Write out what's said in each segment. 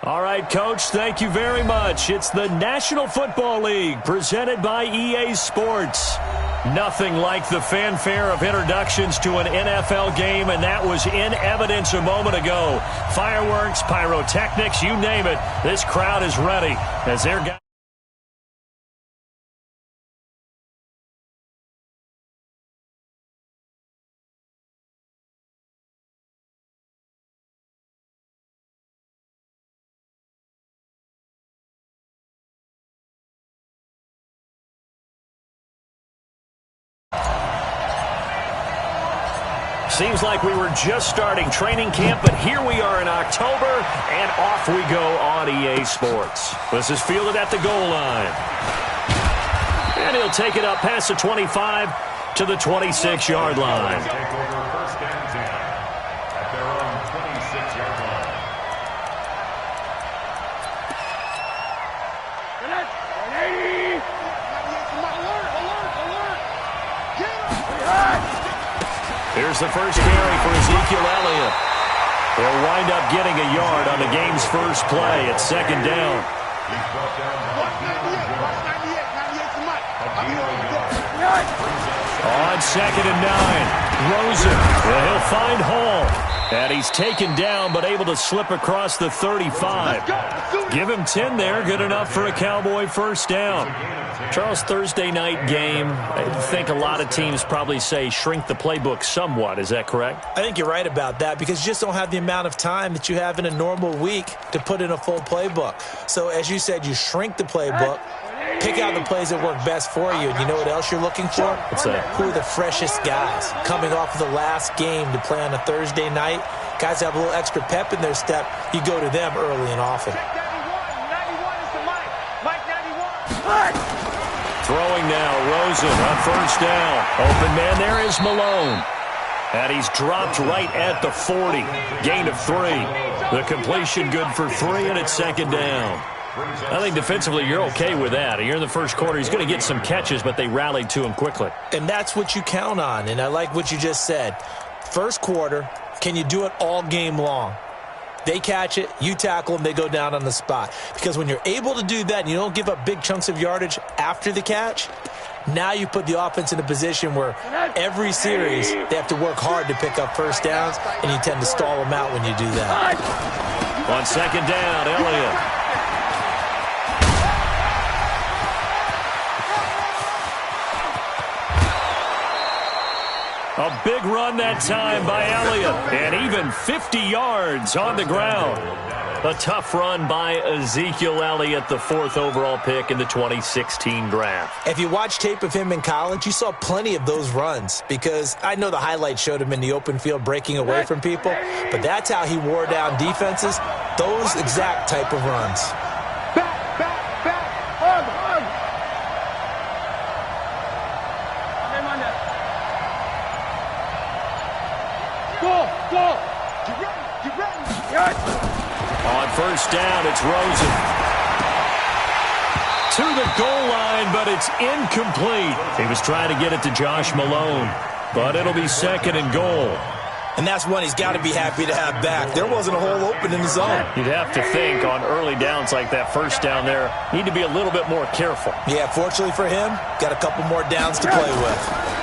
All right, Coach, thank you very much. It's the National Football League presented by EA Sports. Nothing like the fanfare of introductions to an NFL game, and that was in evidence a moment ago. Fireworks, pyrotechnics, you name it. This crowd is ready as their guys. Seems like we were just starting training camp, but here we are in October, and off we go on EA Sports. This is fielded at the goal line. And he'll take it up past the 25 to the 26-yard line. Here's the first carry for Ezekiel Elliott. They'll wind up getting a yard on the game's first play at second down. On 2nd and 9, Rosen. Well, he'll find Hall. And he's taken down but able to slip across the 35. Give him 10 there. Good enough for a Cowboy first down. Charles, Thursday night game, I think a lot of teams probably say shrink the playbook somewhat. Is that correct? I think you're right about that because you just don't have the amount of time that you have in a normal week to put in a full playbook. So as you said, you shrink the playbook, pick out the plays that work best for you. And you know what else you're looking for? What's that? Who are the freshest guys coming off of the last game to play on a Thursday night? Guys have a little extra pep in their step. You go to them early and often. Throwing now, Rosen on first down. Open man there is Malone. And he's dropped right at the 40. Gain of 3. The completion good for 3, and it's second down. I think defensively you're okay with that. Here in the first quarter, he's going to get some catches, but they rallied to him quickly. And that's what you count on, and I like what you just said. First quarter, can you do it all game long? They catch it, you tackle them, they go down on the spot. Because when you're able to do that and you don't give up big chunks of yardage after the catch, now you put the offense in a position where every series they have to work hard to pick up first downs, and you tend to stall them out when you do that. On second down, Elliott. A big run that time by Elliott, and even 50 yards on the ground. A tough run by Ezekiel Elliott, the 4th overall pick in the 2016 draft. If you watch tape of him in college, you saw plenty of those runs because I know the highlights showed him in the open field breaking away from people, but that's how he wore down defenses, those exact type of runs. On first down, it's Rosen. To the goal line, but it's incomplete. He was trying to get it to Josh Malone, but it'll be 2nd and goal. And that's one he's got to be happy to have back. There wasn't a hole open in the zone. You'd have to think on early downs like that first down there, need to be a little bit more careful. Yeah, fortunately for him, got a couple more downs to play with.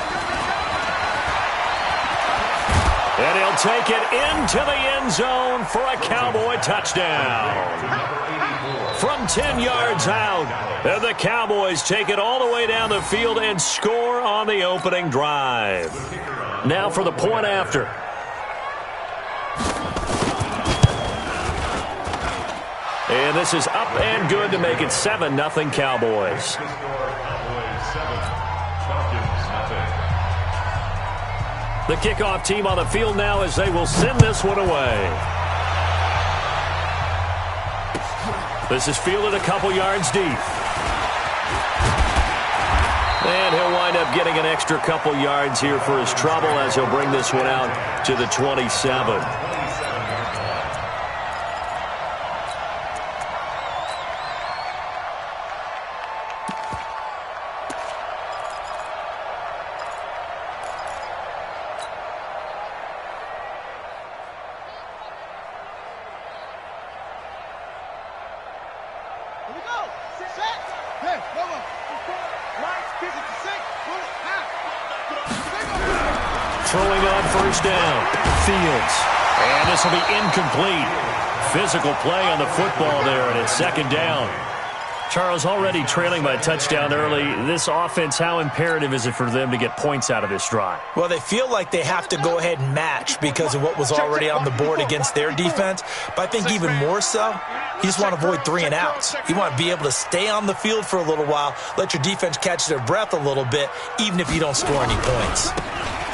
And he'll take it into the end zone for a Cowboy touchdown. From 10 yards out, and the Cowboys take it all the way down the field and score on the opening drive. Now for the point after. And this is up and good to make it 7-0 Cowboys. The kickoff team on the field now as they will send this one away. This is fielded a couple yards deep. And he'll wind up getting an extra couple yards here for his trouble as he'll bring this one out to the 27. Throwing on first down. Fields. And this will be incomplete. Physical play on the football there, and it's second down. Charles, already trailing by a touchdown early. This offense, how imperative is it for them to get points out of this drive? Well, they feel like they have to go ahead and match because of what was already on the board against their defense. But I think even more so, you just want to avoid 3 and outs. You want to be able to stay on the field for a little while, let your defense catch their breath a little bit, even if you don't score any points.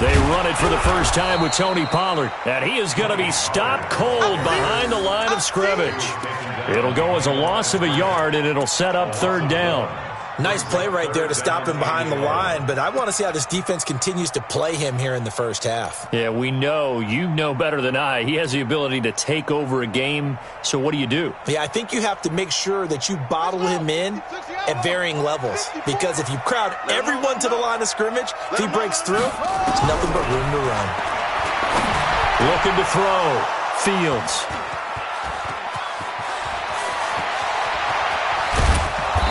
They run it for the first time with Tony Pollard, and he is going to be stopped cold behind the line of scrimmage. It'll go as a loss of a yard, and it'll set up third down. Nice play right there to stop him behind the line, but I want to see how this defense continues to play him here in the first half. Yeah, we know, you know better than I, he has the ability to take over a game, so what do you do? Yeah, I think you have to make sure that you bottle him in at varying levels, because if you crowd everyone to the line of scrimmage, if he breaks through, it's nothing but room to run. Looking to throw. Fields.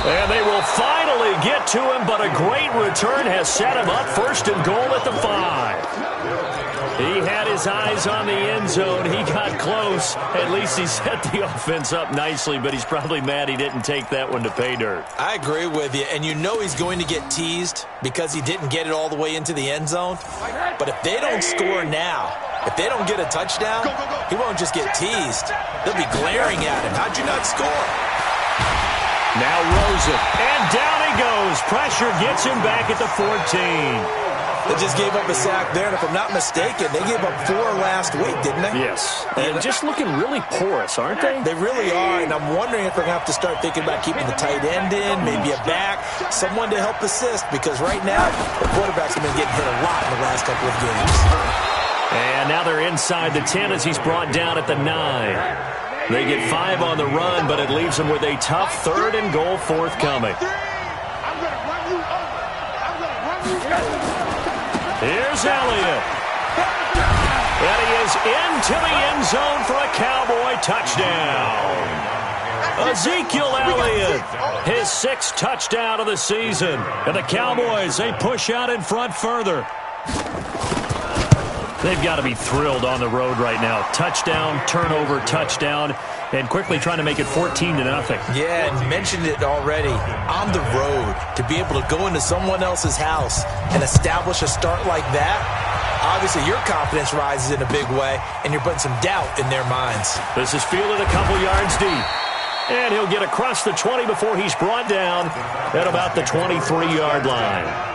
And they will finally get to him, but a great return has set him up first and goal at the 5. He had his eyes on the end zone. He got close. At least he set the offense up nicely, but he's probably mad he didn't take that one to pay dirt. I agree with you, and you know he's going to get teased because he didn't get it all the way into the end zone. But if they don't score now, if they don't get a touchdown, he won't just get teased. They'll be glaring at him. How'd you not score? Now Rosen, and down he goes. Pressure gets him back at the 14. They just gave up a sack there, and if I'm not mistaken, they gave up 4 last week, didn't they? Yes, and just looking really porous, aren't they? They really are, and I'm wondering if they're going to have to start thinking about keeping the tight end in, maybe a back, someone to help assist, because right now, the quarterbacks have been getting hit a lot in the last couple of games. And now they're inside the 10 as he's brought down at the 9. They get 5 on the run, but it leaves them with a tough third and goal forthcoming. Here's Elliott. And he is into the end zone for a Cowboy touchdown. Ezekiel Elliott, his 6th touchdown of the season. And the Cowboys, they push out in front further. They've got to be thrilled on the road right now. Touchdown, turnover, touchdown, and quickly trying to make it 14-0. Yeah, and mentioned it already. On the road, to be able to go into someone else's house and establish a start like that, obviously your confidence rises in a big way, and you're putting some doubt in their minds. This is fielded a couple yards deep. And he'll get across the 20 before he's brought down at about the 23-yard line.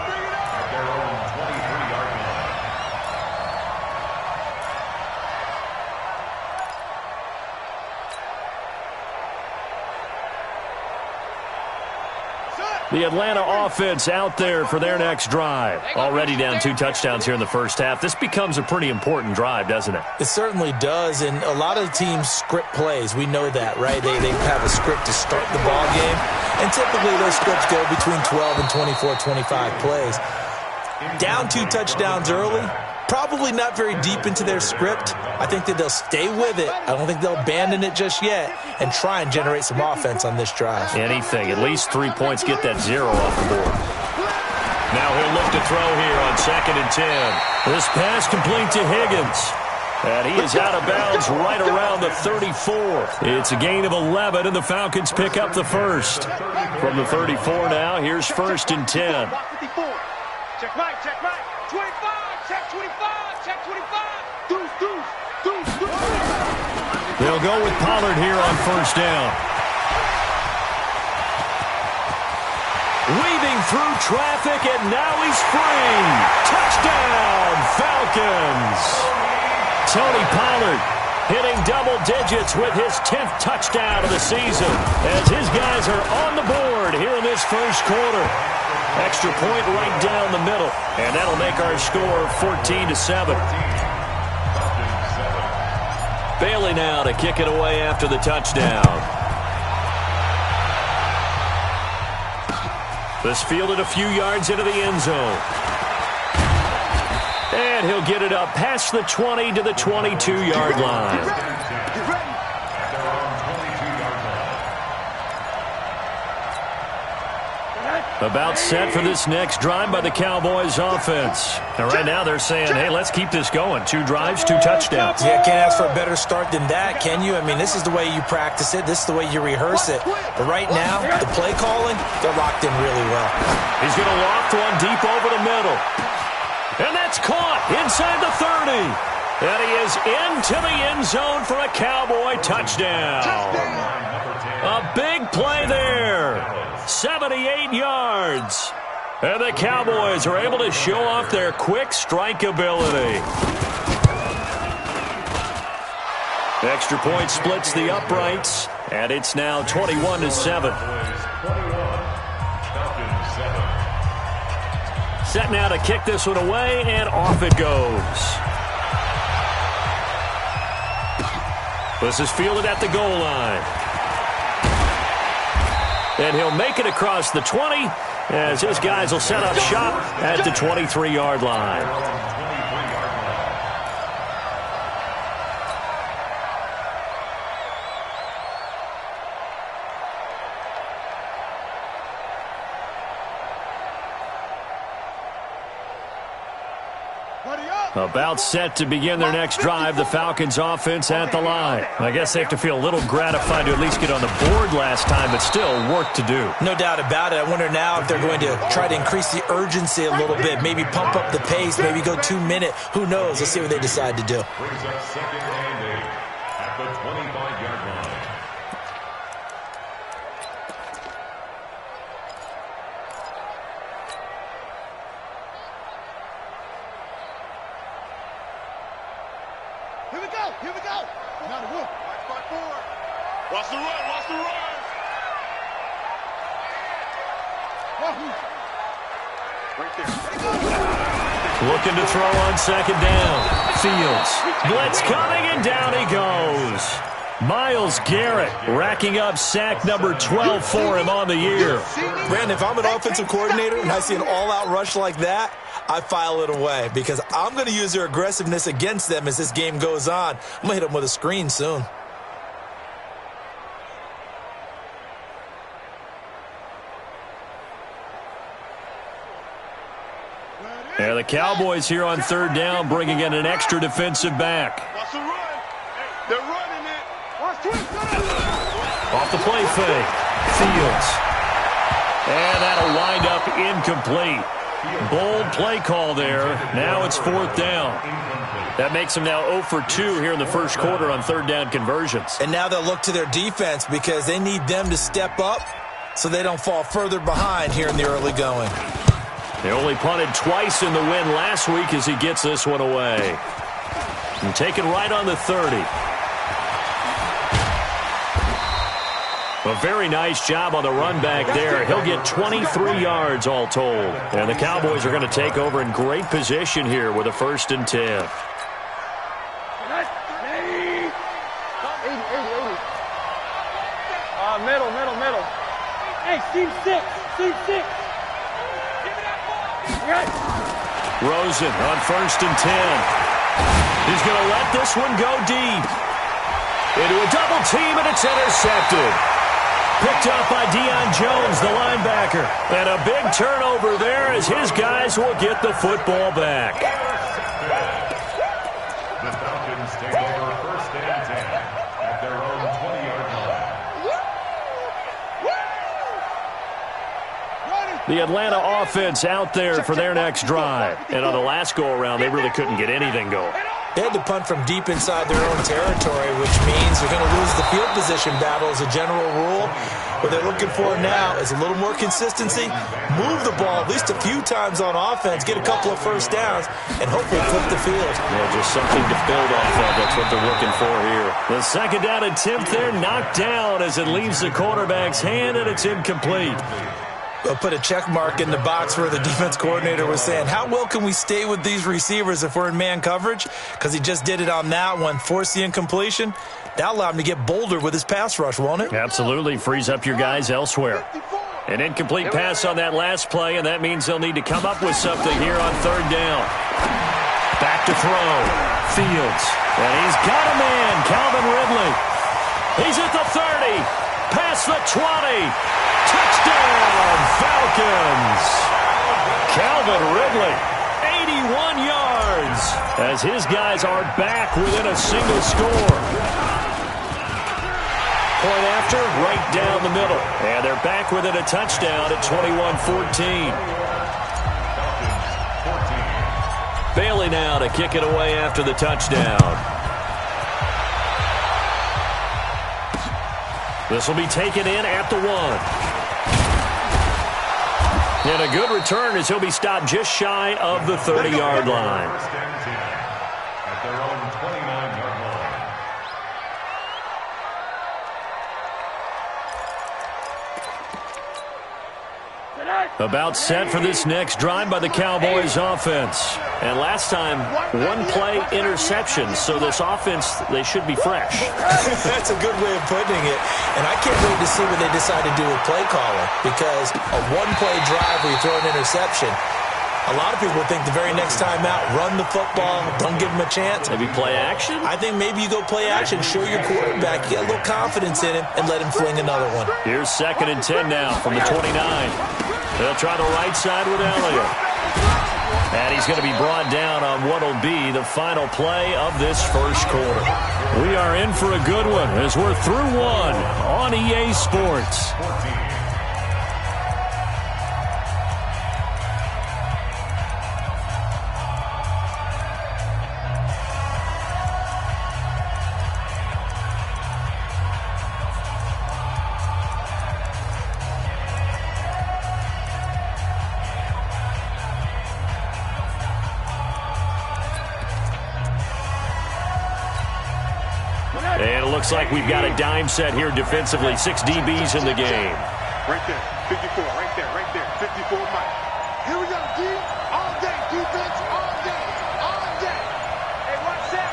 The Atlanta offense out there for their next drive. Already down 2 touchdowns here in the first half. This becomes a pretty important drive, doesn't it? It certainly does, and a lot of teams script plays. We know that, right? They have a script to start the ball game, and typically those scripts go between 12 and 24, 25 plays. Down 2 touchdowns early, probably not very deep into their script. I think that they'll stay with it. I don't think they'll abandon it just yet and try and generate some offense on this drive. Anything. At least 3 points, get that 0 off the board. Now he'll look to throw here on 2nd and 10. This pass complete to Higgins. And he is out of bounds right around the 34. It's a gain of 11, and the Falcons pick up the first. From the 34 now, here's 1st and 10. Check right, 25, check 25, check 25. Deuce. They'll go with Pollard here on 1st down. Weaving through traffic, and now he's free. Touchdown, Falcons. Tony Pollard hitting double digits with his 10th touchdown of the season as his guys are on the board here in this first quarter. Extra point right down the middle, and that'll make our score 14-7. Bailey now to kick it away after the touchdown. This fielded a few yards into the end zone. And he'll get it up past the 20 to the 22-yard line. About set for this next drive by the Cowboys offense. And right now they're saying, hey, let's keep this going. 2 drives, 2 touchdowns. Yeah, can't ask for a better start than that, can you? I mean, this is the way you practice it. This is the way you rehearse it. But right now, the play calling, they're locked in really well. He's going to loft one deep over the middle. And that's caught inside the 30. And he is into the end zone for a Cowboy touchdown. A big play there. 78 yards. And the Cowboys are able to show off their quick strike ability. Extra point splits the uprights, and it's now 21-7. Set now to kick this one away, and off it goes. This is fielded at the goal line. And he'll make it across the 20 as his guys will set up shop at the 23-yard line. About set to begin their next drive, the Falcons offense at the line. I guess they have to feel a little gratified to at least get on the board last time, but still work to do. No doubt about it. I wonder now if they're going to try to increase the urgency a little bit, maybe pump up the pace, maybe go 2-minute. Who knows? Let's see what they decide to do. Brings up second and 8 at the 25-yard line. Here we go. Now the wood. Spot forward. Watch the run. Watch the run. Right there. Looking to throw on second down. Fields. Blitz coming, and down he goes. Myles Garrett racking up sack number 12 for him on the year. Brandon, if I'm an offensive coordinator and I see an all-out rush like that, I file it away because I'm going to use their aggressiveness against them as this game goes on. I'm going to hit them with a screen soon. Yeah, the Cowboys here on third down bringing in an extra defensive back. Watch the run. They're running it. Watch twist. Off the play fake. Fields. And that'll wind up incomplete. Bold play call there. Now it's fourth down. That makes them now 0 for 2 here in the first quarter on third down conversions. And now they'll look to their defense because they need them to step up so they don't fall further behind here in the early going. They only punted twice in the win last week as he gets this one away. And taken right on the 30. A very nice job on the run back there. He'll get 23 yards all told. And the Cowboys are going to take over in great position here with a 1st and 10. Middle. Hey, seam 6. Rosen on 1st and 10. He's going to let this one go deep. Into a double team, and it's intercepted. Picked up by Deion Jones, the linebacker. And a big turnover there as his guys will get the football back. The Falcons take over 1st and 10 at their own 20-yard line. The Atlanta offense out there for their next drive. And on the last go-around, they really couldn't get anything going. They had to punt from deep inside their own territory, which means they're going to lose the field position battle as a general rule. What they're looking for now is a little more consistency, move the ball at least a few times on offense, get a couple of first downs, and hopefully flip the field. Yeah, just something to build off of. That's what they're looking for here. The second down attempt there knocked down as it leaves the quarterback's hand, and it's incomplete. They'll put a check mark in the box where the defense coordinator was saying, how well can we stay with these receivers if we're in man coverage? Because he just did it on that one, forced the incompletion. That'll allow him to get bolder with his pass rush, won't it? Absolutely. Frees up your guys elsewhere. An incomplete pass on that last play, and that means they'll need to come up with something here on third down. Back to throw. Fields. And he's got a man, Calvin Ridley. He's at the 30. Past the 20. Touchdown, Falcons. Calvin Ridley, 81 yards, as his guys are back within a single score. Point after, right down the middle. And they're back within a touchdown at 21-14. Bailey now to kick it away after the touchdown. This will be taken in at the 1. And a good return as he'll be stopped just shy of the 30-yard line. First and 10 at their own 29-yard line. About set for this next drive by the Cowboys offense. And last time, one-play interception. So this offense, they should be fresh. That's a good way of putting it. And I can't wait to see what they decide to do with play caller. Because a one-play drive where you throw an interception, a lot of people think the very next time out, run the football, don't give them a chance. Maybe play action? I think maybe you go play action, show your quarterback, get a little confidence in him, and let him fling another one. Here's 2nd and 10 now from the 29. They'll try the right side with Elliott. And he's going to be brought down on what will be the final play of this first quarter. We are in for a good one as we're through one on EA Sports. And it looks like we've got a dime set here defensively. 6 DBs in the game. Right there, 54, right there, 54 Mike. Here we go, D, all day, defense, all day, all day. Hey, one set,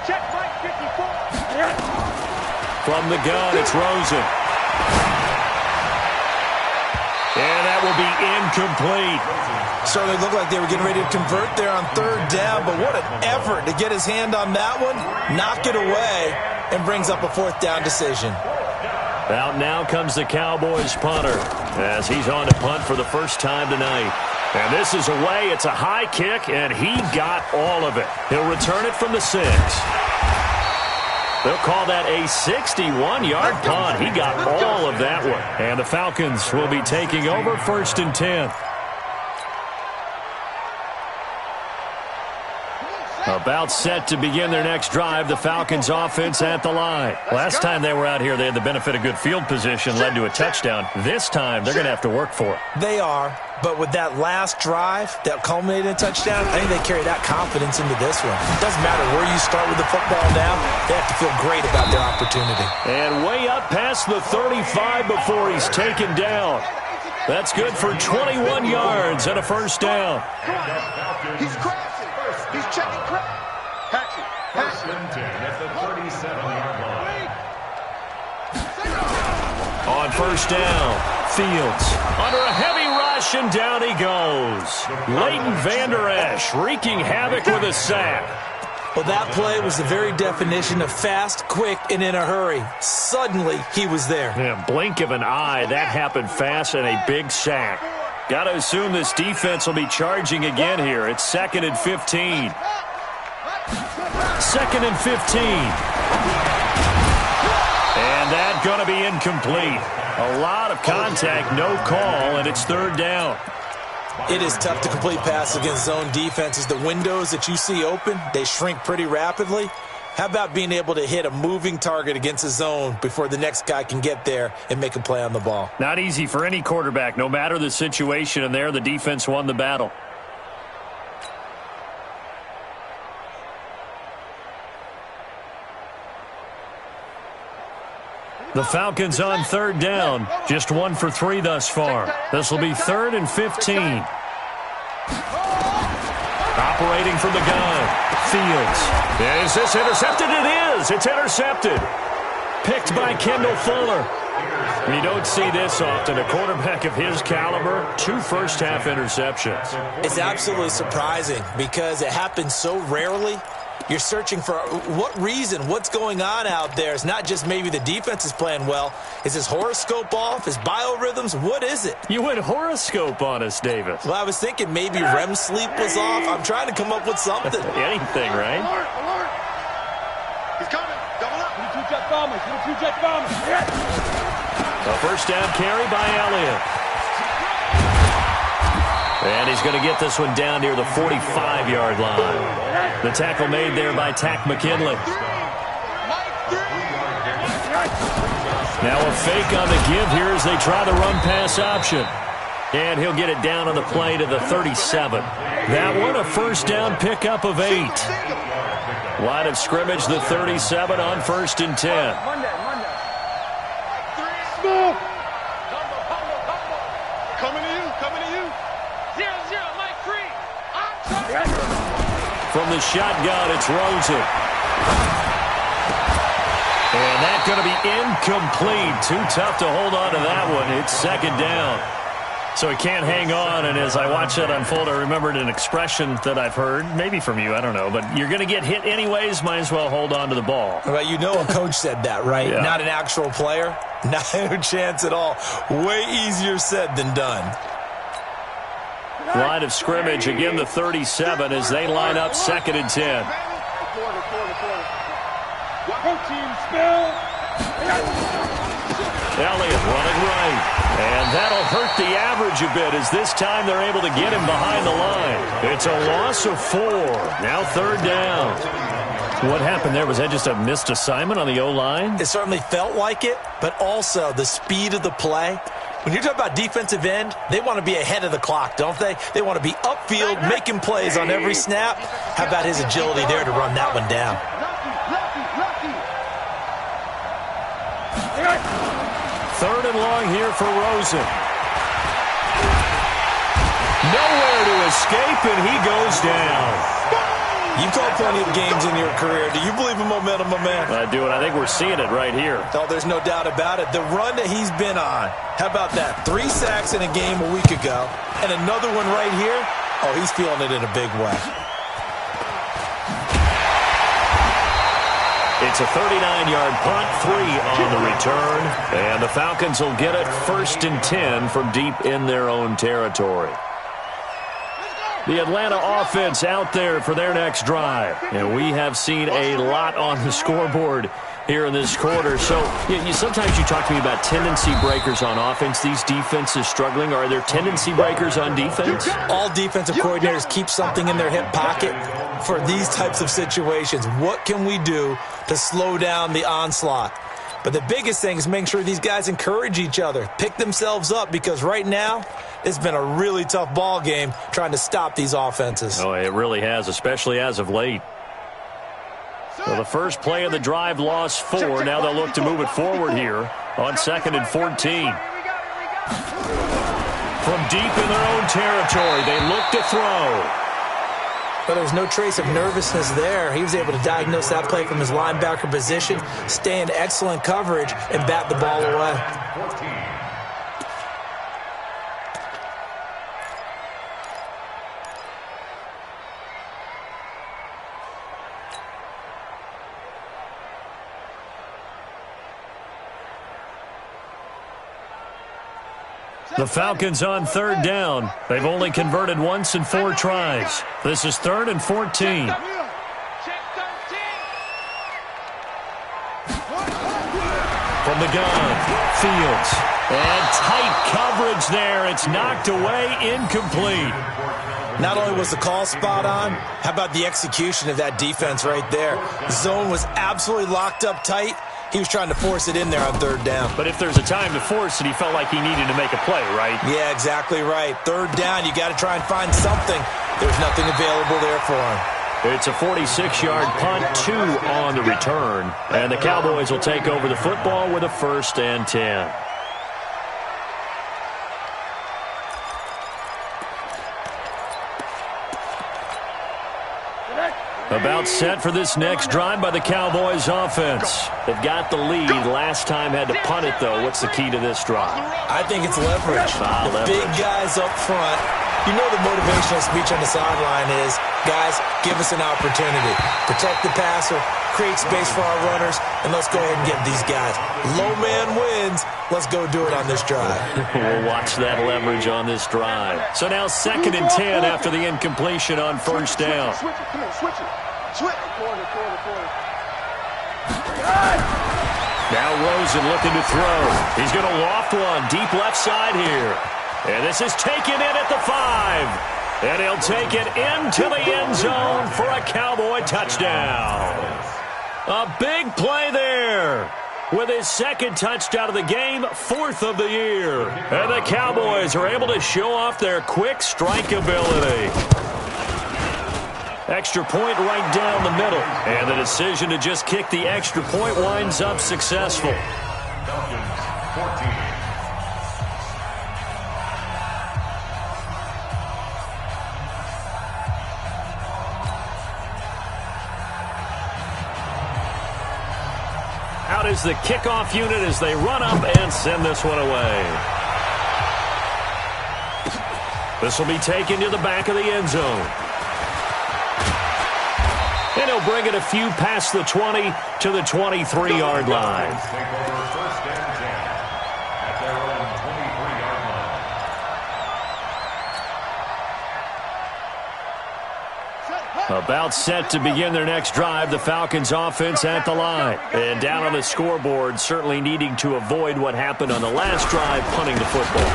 check Mike, 54. From the gun, it's Rosen. And that will be incomplete. Certainly looked like they were getting ready to convert there on 3rd down, but what an effort to get his hand on that one, knock it away, and brings up a 4th down decision. Out now comes the Cowboys punter as he's on to punt for the first time tonight. And this is away. It's a high kick, and he got all of it. He'll return it from the 6. They'll call that a 61-yard punt. He got all of that one. And the Falcons will be taking over 1st and 10. About set to begin their next drive, the Falcons offense at the line. Last time they were out here, they had the benefit of good field position, led to a touchdown. This time, they're going to have to work for it. They are, but with that last drive that culminated in a touchdown, I think they carry that confidence into this one. It doesn't matter where you start with the football now, they have to feel great about their opportunity. And way up past the 35 before he's taken down. That's good for 21 yards and a 1st down. He's crashing. He's checking crap. First and 10 at the 37-yard line. On 1st down, Fields under a heavy rush, and down he goes. Leighton Vander Esch wreaking havoc with a sack. Well, that play was the very definition of fast, quick, and in a hurry. Suddenly, he was there. Yeah, blink of an eye, that happened fast, and a big sack. Got to assume this defense will be charging again here. It's 2nd and 15. 2nd and 15. And that's going to be incomplete. A lot of contact, no call, and it's 3rd down. It is tough to complete passes against zone defenses. The windows that you see open, they shrink pretty rapidly. How about being able to hit a moving target against a zone before the next guy can get there and make a play on the ball? Not easy for any quarterback, no matter the situation, and there the defense won the battle. The Falcons on 3rd down, just 1 for 3 thus far. This will be 3rd and 15. Operating from the gun, Fields. Is this intercepted? It is. It's intercepted. Picked by Kendall Fuller. You don't see this often. A quarterback of his caliber, 2 first-half interceptions. It's absolutely surprising because it happens so rarely. You're searching for what reason, what's going on out there. It's not just maybe the defense is playing well. Is his horoscope off? His biorhythms? What is it? You went horoscope on us, Davis. Well, I was thinking maybe REM sleep was off. I'm trying to come up with something. Anything, right? Alert, alert. He's coming. Double up. Two jet bombers. Two jet bombers. A first down carry by Elliott. And he's going to get this one down near the 45-yard line. The tackle made there by Tack McKinley. Now a fake on the give here as they try the run-pass option. And he'll get it down on the play to the 37. That one, a first down pickup of 8. Line of scrimmage, the 37 on 1st and 10. Smooth. Coming to you. Coming to you. 0-0, Mike free. From the shotgun, it's Rosen. And that's going to be incomplete. Too tough to hold on to that one. It's second down. So he can't hang on, and as I watch that unfold, I remembered an expression that I've heard, maybe from you, I don't know, but you're going to get hit anyways, might as well hold on to the ball. Well, you know a coach said that, right? Yeah. Not an actual player. Not a chance at all. Way easier said than done. Line of scrimmage, again the 37 as they line up 2nd and 10. Protein spill. Elliott running right. And that'll hurt the average a bit as this time they're able to get him behind the line. It's a loss of 4. Now 3rd down. What happened there? Was that just a missed assignment on the O-line? It certainly felt like it, but also the speed of the play. When you're talking about defensive end, they want to be ahead of the clock, don't they? They want to be upfield, making plays on every snap. How about his agility there to run that one down? Third and long here for Rosen. Nowhere to escape, and he goes down. You've called plenty of games in your career. Do you believe in momentum, my man? I do, and I think we're seeing it right here. Oh, there's no doubt about it. The run that he's been on. How about that? 3 sacks in a game a week ago, and another one right here. Oh, he's feeling it in a big way. It's a 39-yard punt, 3 on the return, and the Falcons will get it 1st and 10 from deep in their own territory. The Atlanta offense out there for their next drive, and we have seen a lot on the scoreboard here in this quarter. So sometimes you talk to me about tendency breakers on offense. These defenses struggling. Are there tendency breakers on defense? All defensive coordinators keep something in their hip pocket for these types of situations. What can we do to slow down the onslaught? But the biggest thing is making sure these guys encourage each other, pick themselves up, because right now it's been a really tough ball game trying to stop these offenses. Oh, it really has, especially as of late. So the first play of the drive lost 4. Now they'll look to move it forward here on 2nd and 14. From deep in their own territory, they look to throw. But there's no trace of nervousness there. He was able to diagnose that play from his linebacker position, stay in excellent coverage, and bat the ball away. The Falcons on 3rd down. They've only converted once in 4 tries. This is 3rd and 14. From the gun, Fields. And tight coverage there. It's knocked away, incomplete. Not only was the call spot on, how about the execution of that defense right there? The zone was absolutely locked up tight. He was trying to force it in there on 3rd down. But if there's a time to force it, he felt like he needed to make a play, right? Yeah, exactly right. 3rd down, you got to try and find something. There's nothing available there for him. It's a 46-yard punt, 2 on the return. And the Cowboys will take over the football with a 1st and 10. About set for this next drive by the Cowboys offense. They've got the lead. Last time had to punt it, though. What's the key to this drive? I think it's leverage. Leverage. Big guys up front You know the motivational speech on the sideline is, guys, give us an opportunity. Protect the passer, create space for our runners, and let's go ahead and get these guys. Low man wins. Let's go do it on this drive. We'll watch that leverage on this drive. So now 2nd and 10 after the incompletion on first down. Switch it. Come on, switch it. Switch. Corner. Now Rosen looking to throw. He's going to loft one deep left side here. And this is taken in at the 5. And he'll take it into the end zone for a Cowboy touchdown. A big play there. With his 2nd touchdown of the game, 4th of the year. And the Cowboys are able to show off their quick strike ability. Extra point right down the middle. And the decision to just kick the extra point winds up successful. Falcons 14. Out is the kickoff unit as they run up and send this one away. This will be taken to the back of the end zone. And he'll bring it a few past the 20 to the 23-yard line. Take over 1st and 10 at their own 23-yard line. About set to begin their next drive, the Falcons offense at the line. And down on the scoreboard, certainly needing to avoid what happened on the last drive, punting the football.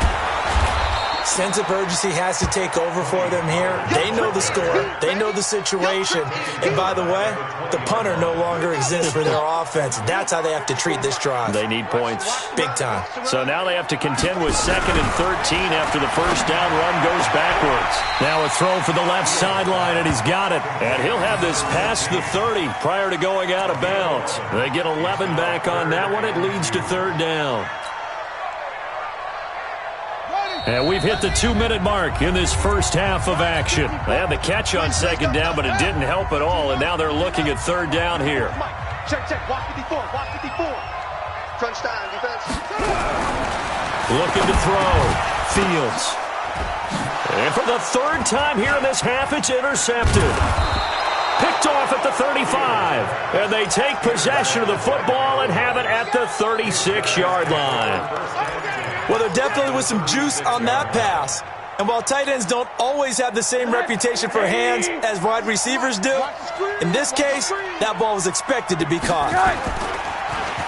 Sense of urgency has to take over for them here. They know the score. They know the situation. And by the way, the punter no longer exists for their offense. That's how they have to treat this drive. They need points. Big time. So now they have to contend with 2nd and 13 after the first down run goes backwards. Now a throw for the left sideline, and he's got it. And he'll have this past the 30 prior to going out of bounds. They get 11 back on that one. It leads to 3rd down. And we've hit the 2-minute mark in this first half of action. They had the catch on 2nd down, but it didn't help at all, and now they're looking at 3rd down here. Check. Watch 54. Crunch time, defense. Looking to throw. Fields. And for the 3rd time here in this half, it's intercepted. Picked off at the 35. And they take possession of the football and have it at the 36-yard line. Well, there definitely was some juice on that pass. And while tight ends don't always have the same reputation for hands as wide receivers do, in this case, that ball was expected to be caught.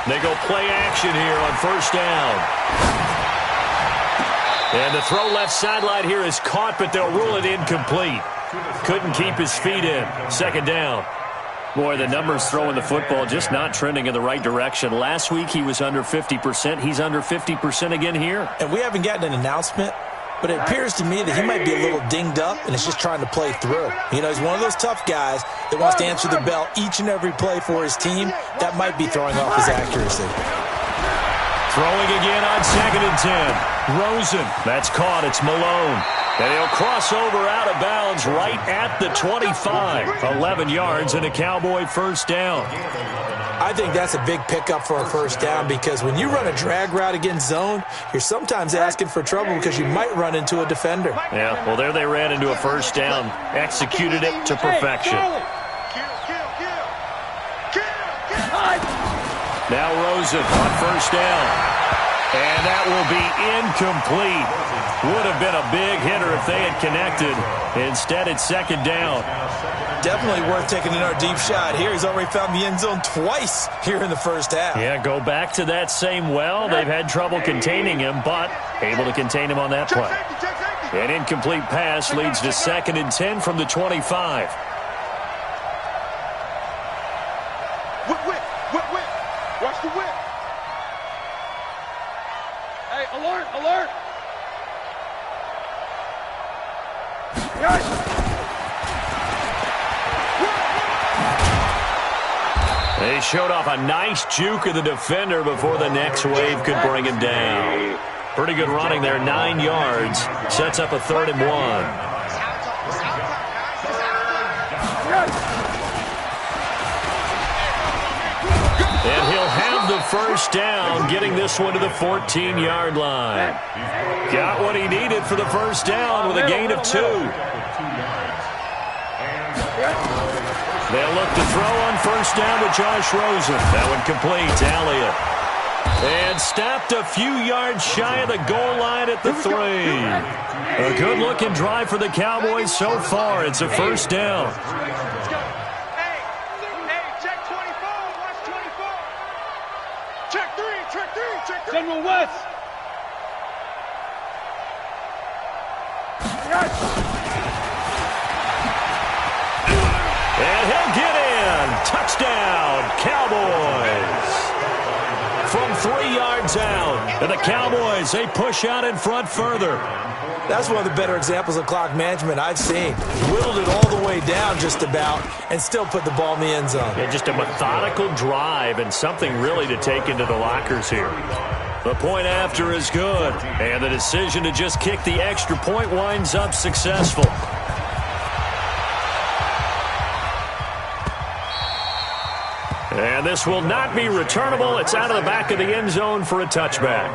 They go play action here on 1st down. And the throw left sideline here is caught, but they'll rule it incomplete. Couldn't keep his feet in. 2nd down. Boy, the numbers throwing the football just not trending in the right direction. Last week he was under 50%. He's under 50% again here. And we haven't gotten an announcement, but it appears to me that he might be a little dinged up and is just trying to play through. You know, he's one of those tough guys that wants to answer the bell each and every play for his team. That might be throwing off his accuracy. Throwing again on 2nd and 10. Rosen. That's caught. It's Malone. And he'll cross over out of bounds right at the 25. 11 yards and a Cowboy 1st down. I think that's a big pickup for a 1st down because when you run a drag route against zone, you're sometimes asking for trouble because you might run into a defender. Yeah, well, there they ran into a 1st down. Executed it to perfection. Now Rosen on 1st down. And that will be incomplete. Would have been a big hitter if they had connected. Instead, it's 2nd down. Definitely worth taking in our deep shot here. He's already found the end zone twice here in the first half. Yeah, go back to that same well. They've had trouble containing him, but able to contain him on that play. An incomplete pass leads to 2nd and 10 from the 25. Whip. Watch the whip. Hey, alert. They showed off a nice juke of the defender before the next wave could bring him down. Pretty good running there, 9 yards. Sets up a 3rd and 1. And he'll have the first down, getting this one to the 14-yard line. Got what he needed for the first down with a gain of 2. They'll look to throw on first down with Josh Rosen. That one complete to Elliott. And stopped a few yards shy of the goal line at the 3. A good-looking drive for the Cowboys so far. It's a first down. Hey, check 24. Watch 24. Check 3, check 3, check 3. Send one west. And he'll get in. Touchdown, Cowboys. From 3 yards out. And the Cowboys, they push out in front further. That's one of the better examples of clock management I've seen. Whittled it all the way down just about and still put the ball in the end zone. Yeah, just a methodical drive and something really to take into the lockers here. The point after is good. And the decision to just kick the extra point winds up successful. And this will not be returnable. It's out of the back of the end zone for a touchback.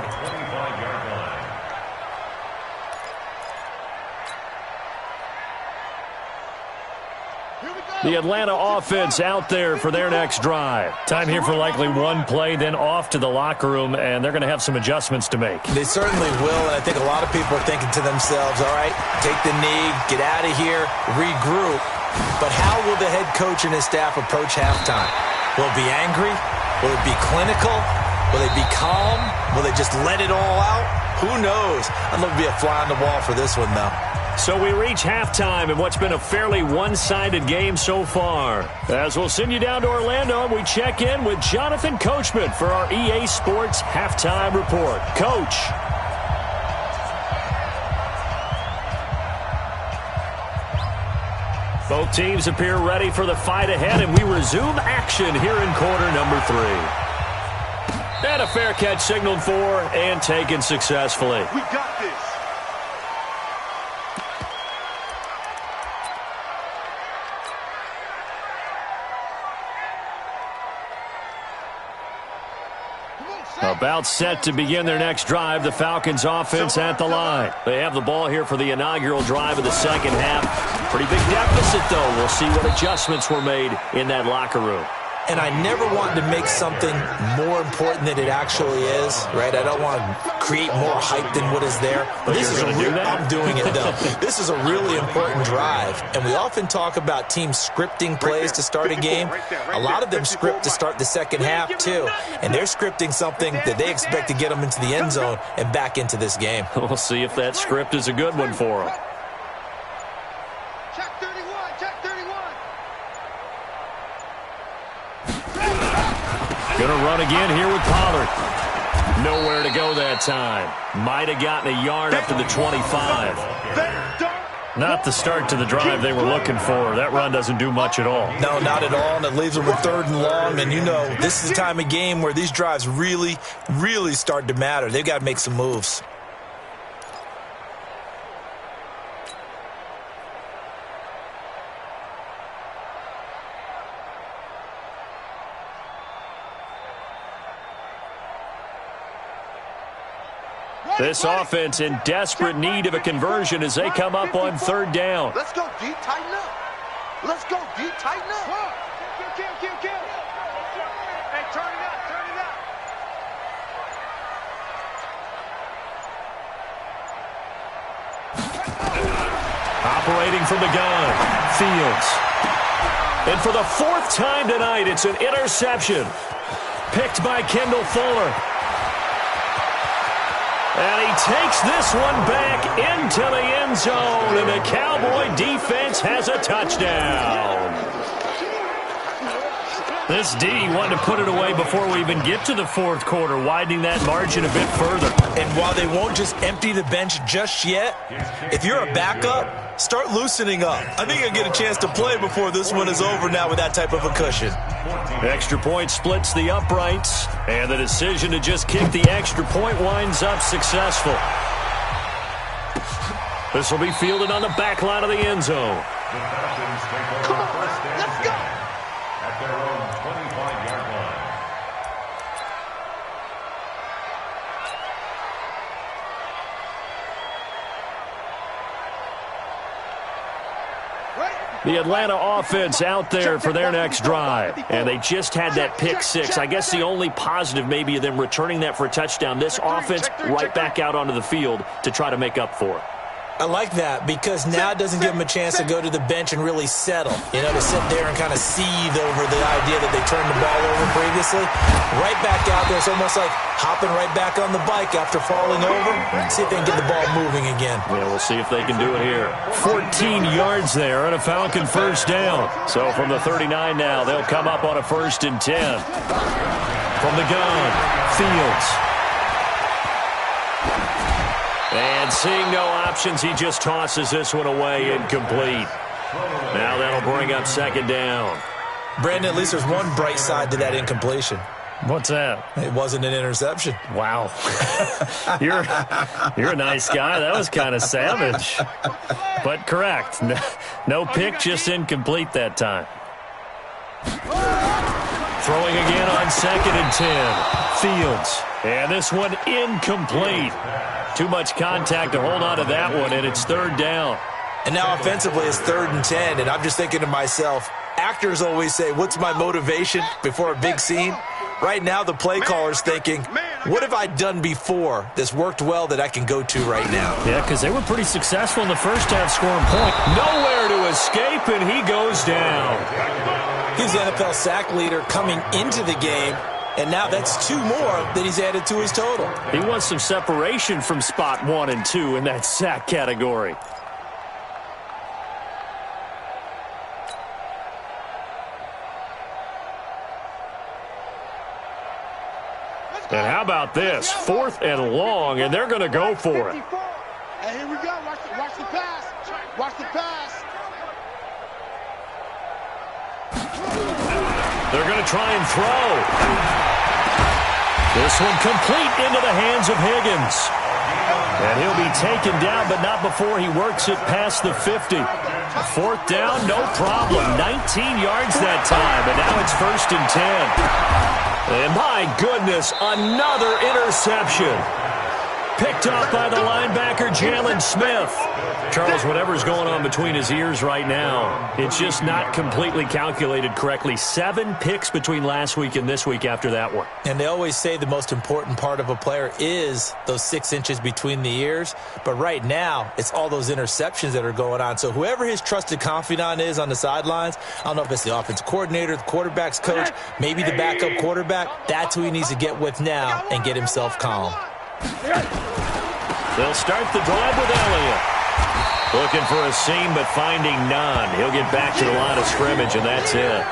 The Atlanta offense out there for their next drive. Time here for likely one play, then off to the locker room, and they're going to have some adjustments to make. They certainly will, and I think a lot of people are thinking to themselves, all right, take the knee, get out of here, regroup. But how will the head coach and his staff approach halftime? Will it be angry? Will it be clinical? Will they be calm? Will they just let it all out? Who knows? I'd love to be a fly on the wall for this one, though. So we reach halftime in what's been a fairly one-sided game so far. As we'll send you down to Orlando, we check in with Jonathan Coachman for our EA Sports Halftime Report. Coach. Both teams appear ready for the fight ahead, and we resume action here in quarter number 3. And a fair catch signaled for and taken successfully. We got this. About set to begin their next drive, the Falcons offense at the line. They have the ball here for the inaugural drive of the second half. Pretty big deficit, though. We'll see what adjustments were made in that locker room. And I never want to make something more important than it actually is, right? I don't want to create more hype than what is there. But this is I'm doing it, though. This is a really important drive. And we often talk about teams scripting plays to start a game. A lot of them script to start the second half, too. And they're scripting something that they expect to get them into the end zone and back into this game. We'll see if that script is a good one for them. Check 31, check 31. Going to run again here with Pollard. Nowhere to go that time. Might have gotten a yard up to the 25. Not the start to the drive they were looking for. That run doesn't do much at all. No, not at all, and it leaves them with 3rd and long. And, you know, this is the time of game where these drives really, really start to matter. They've got to make some moves. This offense in desperate need of a conversion as they come up on 3rd down. Let's go deep, tighten up. Let's go deep, tighten up. Kill. Hey, turn it up, turn it up. Operating from the gun, Fields. And for the 4th time tonight, it's an interception. Picked by Kendall Fuller. And he takes this one back into the end zone, and the Cowboy defense has a touchdown. This D wanted to put it away before we even get to the 4th quarter, widening that margin a bit further. And while they won't just empty the bench just yet, if you're a backup, start loosening up. I think you'll get a chance to play before this one is over now with that type of a cushion. Extra point splits the uprights, and the decision to just kick the extra point winds up successful. This will be fielded on the back line of the end zone. Come on, let's go. At their own 25-yard line. The Atlanta offense out there for their next drive. And they just had that pick six. I guess the only positive maybe of them returning that for a touchdown. This offense right back out onto the field to try to make up for it. I like that because now it doesn't give them a chance to go to the bench and really settle. You know, to sit there and kind of seethe over the idea that they turned the ball over previously. Right back out there. It's almost like hopping right back on the bike after falling over. See if they can get the ball moving again. Yeah, we'll see if they can do it here. 14 yards there and a Falcon first down. So from the 39 now, they'll come up on a 1st and 10. From the gun, Fields. And seeing no options, he just tosses this one away, incomplete. Now that'll bring up 2nd down. Brandon, at least there's one bright side to that incompletion. What's that? It wasn't an interception. Wow. You're a nice guy. That was kind of savage. But correct. No pick, just incomplete that time. Throwing again on 2nd and 10. Fields. And this one incomplete. Too much contact to hold on to that one, and it's 3rd down. And now offensively it's 3rd and 10, and I'm just thinking to myself, actors always say, what's my motivation before a big scene? Right now the play caller's thinking, what have I done before that's worked well that I can go to right now? Yeah, because they were pretty successful in the first half scoring point. Nowhere to escape, and he goes down. He's the NFL sack leader coming into the game. And now that's 2 more that he's added to his total. He wants some separation from spot 1 and 2 in that sack category. And how about this? 4th and long, and they're going to go for it. Hey, here we go. Watch the pass. Watch the pass. They're going to try and throw. This one complete into the hands of Higgins. And he'll be taken down, but not before he works it past the 50. 4th down, no problem. 19 yards that time, and now it's 1st and 10. And my goodness, another interception. Picked off by the linebacker, Jalen Smith. Charles, whatever's going on between his ears right now, it's just not completely calculated correctly. 7 picks between last week and this week after that one. And they always say the most important part of a player is those 6 inches between the ears. But right now, it's all those interceptions that are going on. So whoever his trusted confidant is on the sidelines, I don't know if it's the offensive coordinator, the quarterback's coach, maybe the backup quarterback, that's who he needs to get with now and get himself calm. They'll start the drive with Elliott. Looking for a seam, but finding none. He'll get back to the line of scrimmage, and that's it.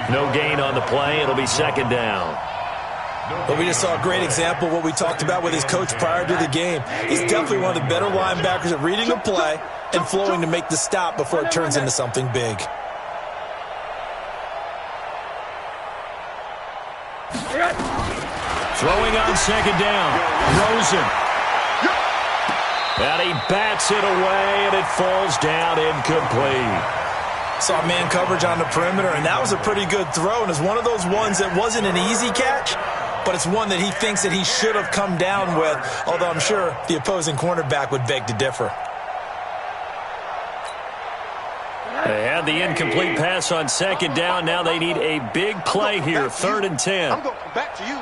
No gain on the play. It'll be 2nd down. But we just saw a great example of what we talked about with his coach prior to the game. He's definitely one of the better linebackers at reading a play and flowing to make the stop before it turns into something big. Throwing on 2nd down. Rosen. And he bats it away, and it falls down incomplete. Saw man coverage on the perimeter, and that was a pretty good throw. And it's one of those ones that wasn't an easy catch, but it's one that he thinks that he should have come down with, although I'm sure the opposing cornerback would beg to differ. They had the incomplete pass on 2nd down. Now they need a big play here, 3rd and 10. I'm going back to you.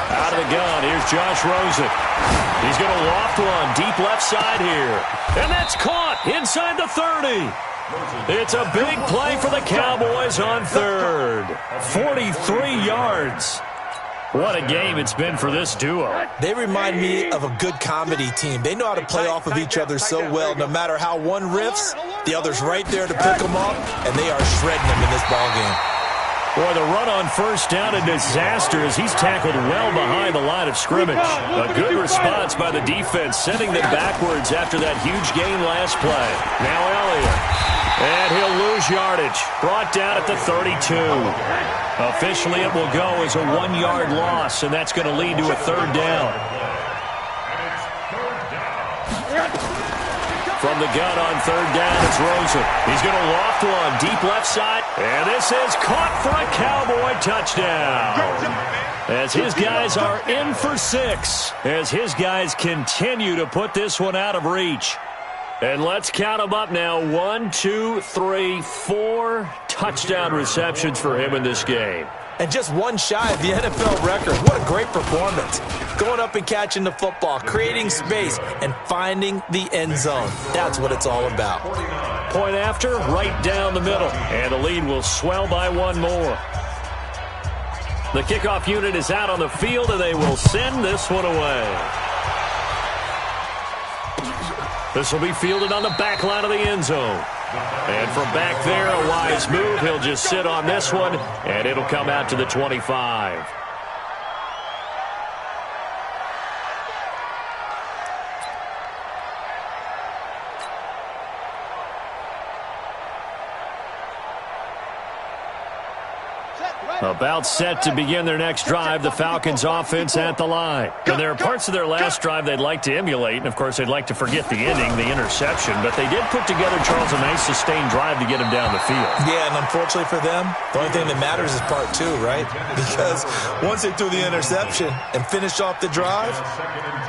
Out of the gun, here's Josh Rosen. He's going to loft one deep left side here. And that's caught inside the 30. It's a big play for the Cowboys on 3rd. 43 yards. What a game it's been for this duo. They remind me of a good comedy team. They know how to play off of each other so well. No matter how one riffs, the other's right there to pick them up, and they are shredding them in this ballgame. Boy, the run on 1st down, a disaster as he's tackled well behind the line of scrimmage. A good response by the defense, sending them backwards after that huge gain last play. Now Elliott. And he'll lose yardage. Brought down at the 32. Officially, it will go as a 1-yard loss, and that's going to lead to a 3rd down. From the gun on third down, it's Rosen. He's going to loft one deep left side. And this is caught for a Cowboy touchdown. As his guys are in for 6. As his guys continue to put this one out of reach. And let's count them up now. 1, 2, 3, 4 touchdown receptions for him in this game. And just one shy of the NFL record. What a great performance. Going up and catching the football, creating space, and finding the end zone. That's what it's all about. Point after, right down the middle. And the lead will swell by one more. The kickoff unit is out on the field, and they will send this one away. This will be fielded on the back line of the end zone. And from back there, a wise move. He'll just sit on this one, and it'll come out to the 25. About set to begin their next drive, the Falcons offense at the line. And there are parts of their last drive they'd like to emulate, and of course they'd like to forget the ending, the interception, but they did put together, Charles, a nice sustained drive to get him down the field. Yeah, and unfortunately for them, the only thing that matters is part 2, right? Because once they threw the interception and finished off the drive,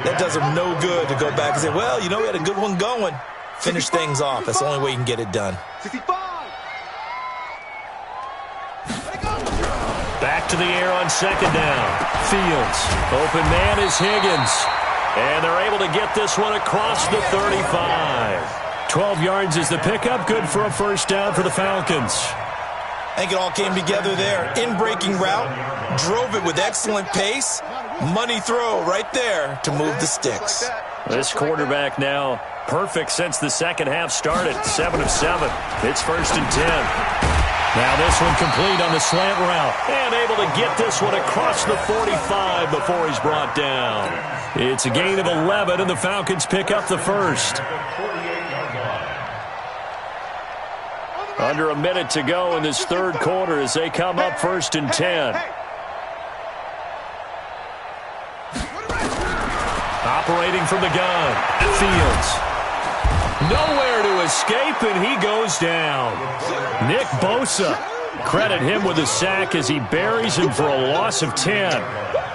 that does them no good to go back and say, well, you know, we had a good one going. Finish things off. That's the only way you can get it done. 65. Back to the air on second down. Fields. Open man is Higgins. And they're able to get this one across the 35. 12 yards is the pickup. Good for a first down for the Falcons. I think it all came together there. In-breaking route. Drove it with excellent pace. Money throw right there to move the sticks. This quarterback now perfect since the second half started. 7 of 7. It's first and 10. Now this one complete on the slant route. And able to get this one across the 45 before he's brought down. It's a gain of 11, and the Falcons pick up the first. Under a minute to go in this third quarter as they come up first and 10. Operating from the gun. Fields. Nowhere to escape, and he goes down. Nick Bosa, credit him with a sack as he buries him for a loss of 10.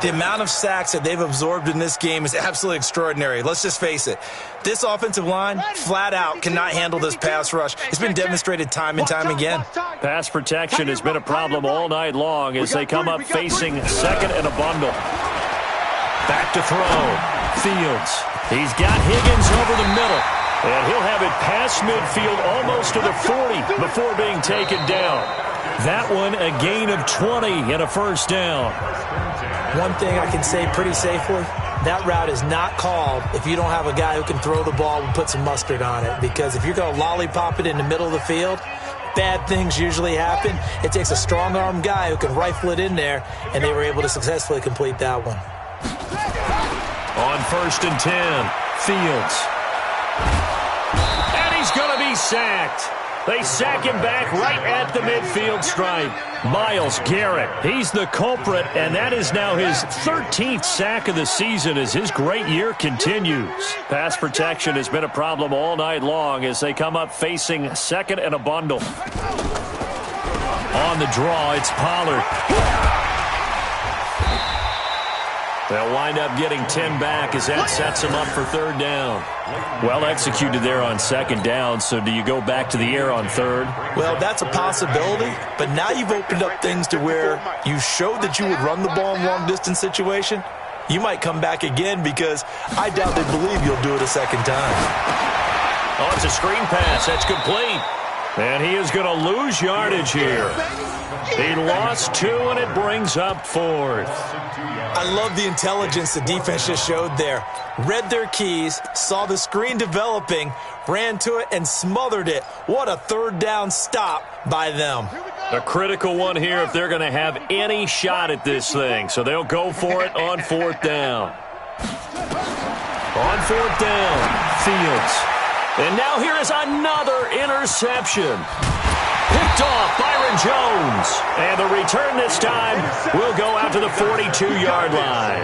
The amount of sacks that they've absorbed in this game is absolutely extraordinary. Let's just face it. This offensive line, flat out, cannot handle this pass rush. It's been demonstrated time and time again. Pass protection has been a problem all night long as they come up facing second and a bundle. Back to throw. Fields. He's got Higgins over the middle. And he'll have it past midfield almost to the 40 before being taken down. That one a gain of 20 and a first down. One thing I can say pretty safely, that route is not called if you don't have a guy who can throw the ball and put some mustard on it. Because if you're going to lollipop it in the middle of the field, bad things usually happen. It takes a strong-arm guy who can rifle it in there, and they were able to successfully complete that one. On first and 10, Fields. And he's going to be sacked. They sack him back right at the midfield stripe. Myles Garrett, he's the culprit, and that is now his 13th sack of the season as his great year continues. Pass protection has been a problem all night long as they come up facing second and a bundle. On the draw, it's Pollard. They'll wind up getting 10 back as that sets them up for third down. Well executed there on second down, so do you go back to the air on third? Well, that's a possibility, but now you've opened up things to where you showed that you would run the ball in long-distance situation. You might come back again because I doubt they believe you'll do it a second time. Oh, it's a screen pass. That's complete. And he is going to lose yardage here. He lost 2, and it brings up fourth. I love the intelligence the defense just showed there. Read their keys, saw the screen developing, ran to it, and smothered it. What a third down stop by them. A critical one here if they're going to have any shot at this thing. So they'll go for it on fourth down. On fourth down, Fields. And now here is another interception. Picked off Byron Jones. And the return this time will go out to the 42-yard line.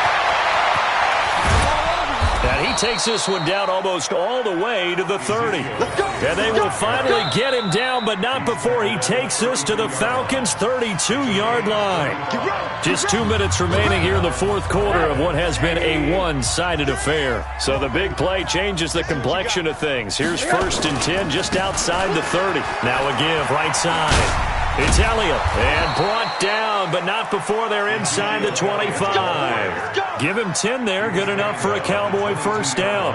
he takes this one down almost all the way to the 30. And they will finally get him down, but not before he takes this to the Falcons' 32-yard line. Just 2 minutes remaining here in the fourth quarter of what has been a one-sided affair. So the big play changes the complexion of things. Here's 1st and 10 just outside the 30. Now a give right side. It's Elliott, and brought down, but not before they're inside the 25. Give him 10 there, good enough for a Cowboy first down.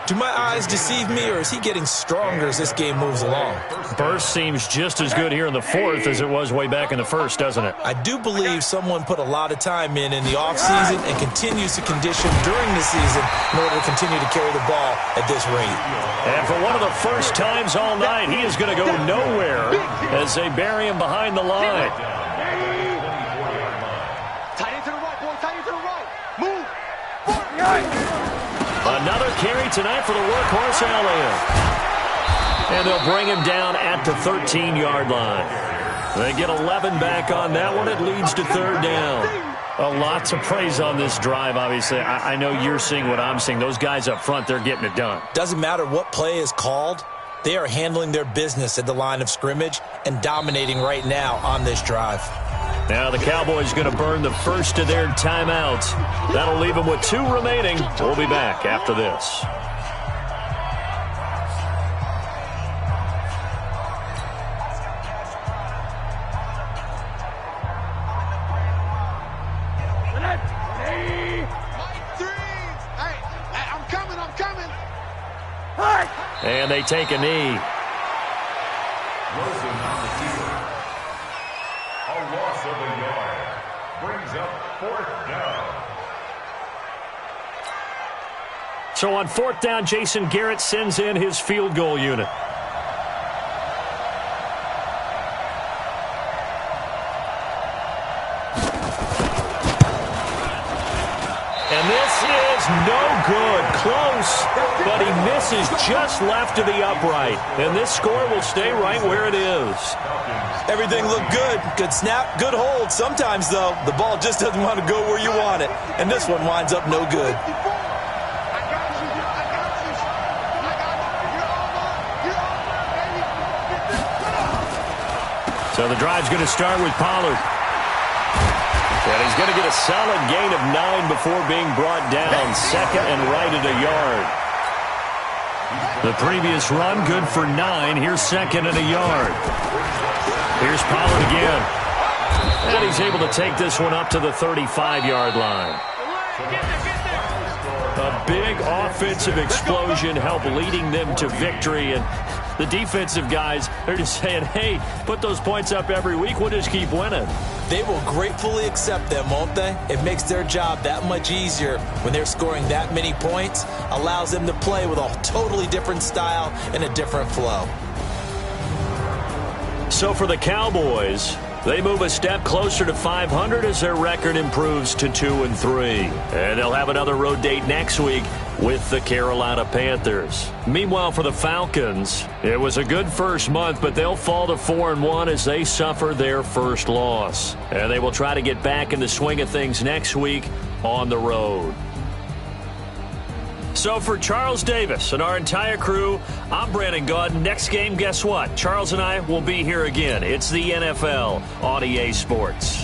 Do my eyes deceive me, or is he getting stronger as this game moves along? Burst seems just as good here in the fourth as it was way back in the first, doesn't it? I do believe someone put a lot of time in the offseason and continues to condition during the season in order to continue to carry the ball at this rate. And for one of the first times all night, he is going to go nowhere as they bury him behind the line. Tight end to the right, boy. Tight end to the right. Move. Another carry tonight for the workhorse Elliott. And they'll bring him down at the 13-yard line. They get 11 back on that one. It leads to third down. A lot to praise on this drive, obviously. I know you're seeing what I'm seeing. Those guys up front, they're getting it done. Doesn't matter what play is called. They are handling their business at the line of scrimmage and dominating right now on this drive. Now the Cowboys going to burn the first of their timeouts. That'll leave them with 2 remaining. We'll be back after this. And they take a knee. Wilson on the keeper. A loss of a yard. Brings up 4th down. So on 4th down, Jason Garrett sends in his field goal unit. And this is no good. Close, but he misses just left of the upright. And this score will stay right where it is. Everything looked good. Good snap, good hold. Sometimes, though, the ball just doesn't want to go where you want it. And this one winds up no good. So the drive's going to start with Pollard. And he's going to get a solid gain of 9 before being brought down. Second and right at a yard. The previous run, good for 9. Here's second and a yard. Here's Pollard again. And he's able to take this one up to the 35-yard line. A big offensive explosion helped leading them to victory. And the defensive guys, they're just saying, hey, put those points up every week. We'll just keep winning. They will gratefully accept them, won't they? It makes their job that much easier when they're scoring that many points. Allows them to play with a totally different style and a different flow. So for the Cowboys, they move a step closer to 500 as their record improves to 2-3. And they'll have another road date next week with the Carolina Panthers. Meanwhile, for the Falcons, it was a good first month, but they'll fall to 4-1 as they suffer their first loss. And they will try to get back in the swing of things next week on the road. So for Charles Davis and our entire crew, I'm Brandon Gaudin. Next game, guess what? Charles and I will be here again. It's the NFL on EA Sports.